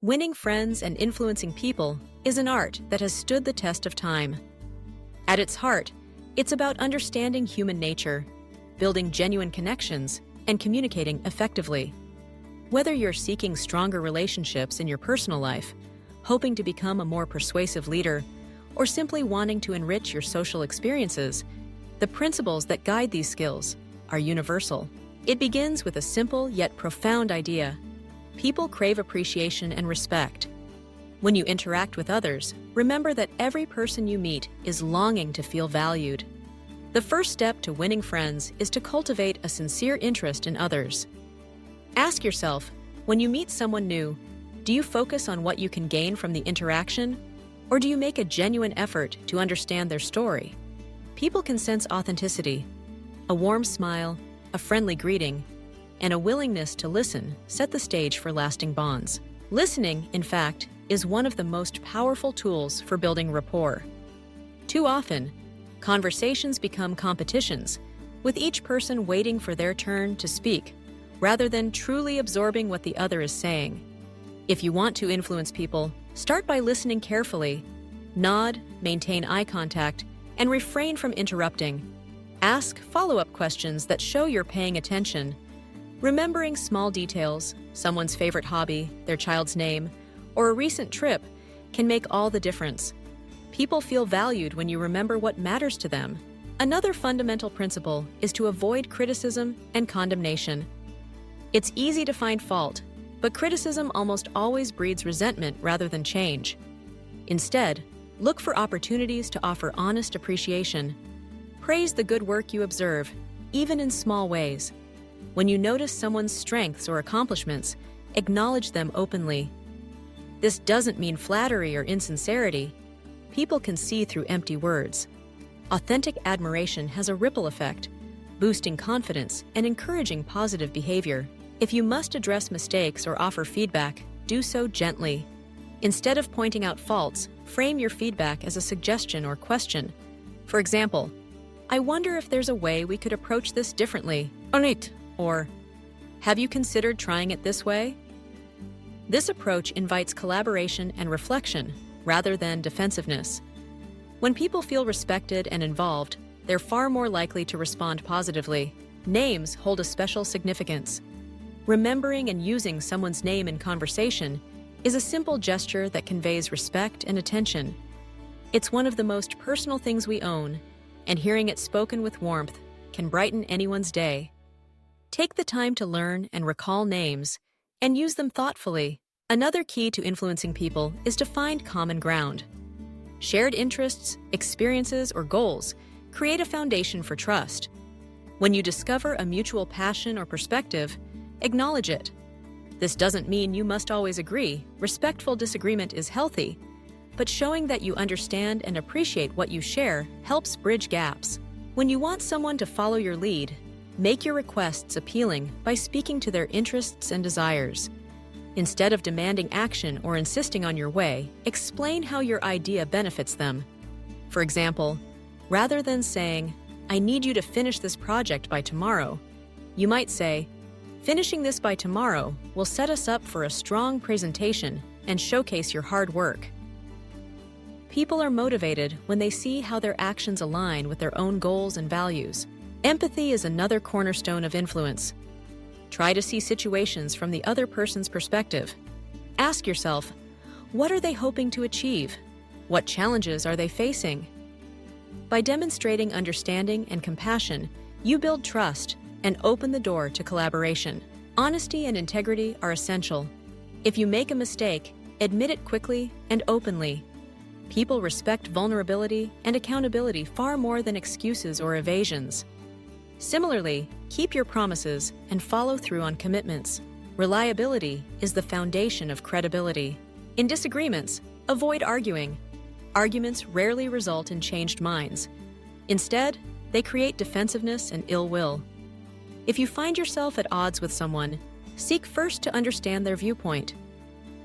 Winning friends and influencing people is an art that has stood the test of time. At its heart, it's about understanding human nature, building genuine connections, and communicating effectively. Whether you're seeking stronger relationships in your personal life, hoping to become a more persuasive leader, or simply wanting to enrich your social experiences, the principles that guide these skills are universal. It begins with a simple yet profound idea. People crave appreciation and respect. When you interact with others, remember that every person you meet is longing to feel valued. The first step to winning friends is to cultivate a sincere interest in others. Ask yourself, when you meet someone new, do you focus on what you can gain from the interaction, or do you make a genuine effort to understand their story? People can sense authenticity. A warm smile, a friendly greeting, and a willingness to listen set the stage for lasting bonds. Listening, in fact, is one of the most powerful tools for building rapport. Too often, conversations become competitions, with each person waiting for their turn to speak, rather than truly absorbing what the other is saying. If you want to influence people, start by listening carefully. Nod, maintain eye contact, and refrain from interrupting. Ask follow-up questions that show you're paying attention. Remembering small details, someone's favorite hobby, their child's name, or a recent trip, can make all the difference. People feel valued when you remember what matters to them. Another fundamental principle is to avoid criticism and condemnation. It's easy to find fault, but criticism almost always breeds resentment rather than change. Instead, look for opportunities to offer honest appreciation. Praise the good work you observe, even in small ways. When you notice someone's strengths or accomplishments, acknowledge them openly. This doesn't mean flattery or insincerity. People can see through empty words. Authentic admiration has a ripple effect, boosting confidence and encouraging positive behavior. If you must address mistakes or offer feedback, do so gently. Instead of pointing out faults, frame your feedback as a suggestion or question. For example, "I wonder if there's a way we could approach this differently." Or, "Have you considered trying it this way?" This approach invites collaboration and reflection, rather than defensiveness. When people feel respected and involved, they're far more likely to respond positively. Names hold a special significance. Remembering and using someone's name in conversation is a simple gesture that conveys respect and attention. It's one of the most personal things we own, and hearing it spoken with warmth can brighten anyone's day. Take the time to learn and recall names, and use them thoughtfully. Another key to influencing people is to find common ground. Shared interests, experiences, or goals create a foundation for trust. When you discover a mutual passion or perspective, acknowledge it. This doesn't mean you must always agree. Respectful disagreement is healthy, but showing that you understand and appreciate what you share helps bridge gaps. When you want someone to follow your lead, make your requests appealing by speaking to their interests and desires. Instead of demanding action or insisting on your way, explain how your idea benefits them. For example, rather than saying, "I need you to finish this project by tomorrow," you might say, "Finishing this by tomorrow will set us up for a strong presentation and showcase your hard work." People are motivated when they see how their actions align with their own goals and values. Empathy is another cornerstone of influence. Try to see situations from the other person's perspective. Ask yourself, what are they hoping to achieve? What challenges are they facing? By demonstrating understanding and compassion, you build trust and open the door to collaboration. Honesty and integrity are essential. If you make a mistake, admit it quickly and openly. People respect vulnerability and accountability far more than excuses or evasions. Similarly, keep your promises and follow through on commitments. Reliability is the foundation of credibility. In disagreements, avoid arguing. Arguments rarely result in changed minds. Instead, they create defensiveness and ill will. If you find yourself at odds with someone, seek first to understand their viewpoint.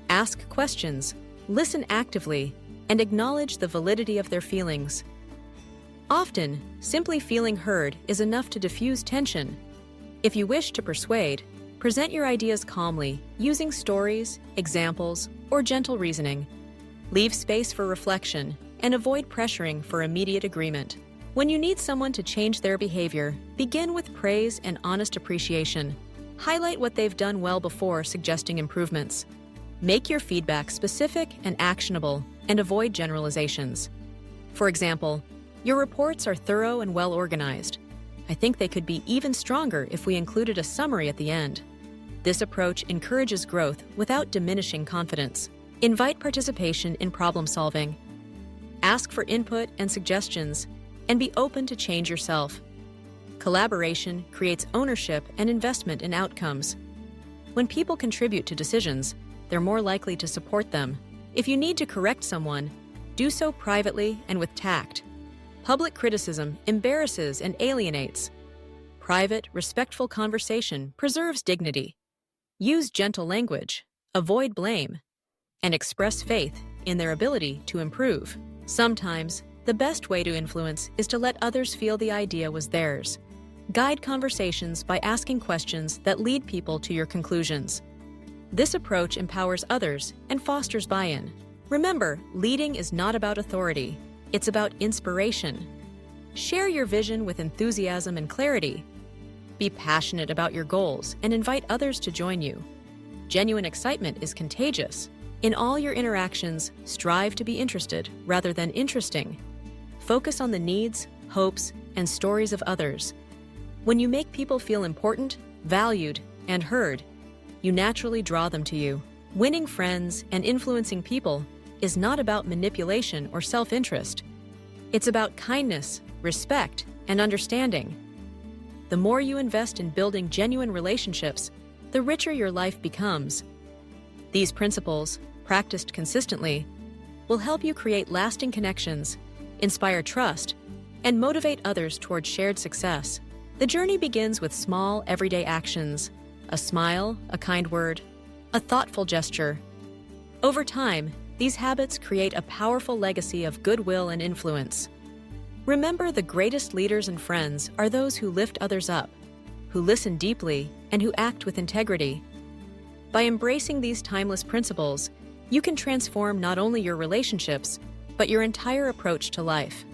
Ask questions, listen actively, and acknowledge the validity of their feelings. Often, simply feeling heard is enough to diffuse tension. If you wish to persuade, present your ideas calmly, using stories, examples, or gentle reasoning. Leave space for reflection and avoid pressuring for immediate agreement. When you need someone to change their behavior, begin with praise and honest appreciation. Highlight what they've done well before suggesting improvements. Make your feedback specific and actionable, and avoid generalizations. For example, your reports are thorough and well organized. I think they could be even stronger if we included a summary at the end. This approach encourages growth without diminishing confidence. Invite participation in problem solving. Ask for input and suggestions, and be open to change yourself. Collaboration creates ownership and investment in outcomes. When people contribute to decisions, they're more likely to support them. If you need to correct someone, do so privately and with tact. Public criticism embarrasses and alienates. Private, respectful conversation preserves dignity. Use gentle language, avoid blame, and express faith in their ability to improve. Sometimes, the best way to influence is to let others feel the idea was theirs. Guide conversations by asking questions that lead people to your conclusions. This approach empowers others and fosters buy-in. Remember, leading is not about authority. It's about inspiration. Share your vision with enthusiasm and clarity. Be passionate about your goals and invite others to join you. Genuine excitement is contagious. In all your interactions, strive to be interested rather than interesting. Focus on the needs, hopes, and stories of others. When you make people feel important, valued, and heard, you naturally draw them to you. Winning friends and influencing people is not about manipulation or self-interest. It's about kindness, respect, and understanding. The more you invest in building genuine relationships, the richer your life becomes. These principles, practiced consistently, will help you create lasting connections, inspire trust, and motivate others toward shared success. The journey begins with small, everyday actions: a smile, a kind word, a thoughtful gesture. Over time, these habits create a powerful legacy of goodwill and influence. Remember, the greatest leaders and friends are those who lift others up, who listen deeply, and who act with integrity. By embracing these timeless principles, you can transform not only your relationships, but your entire approach to life.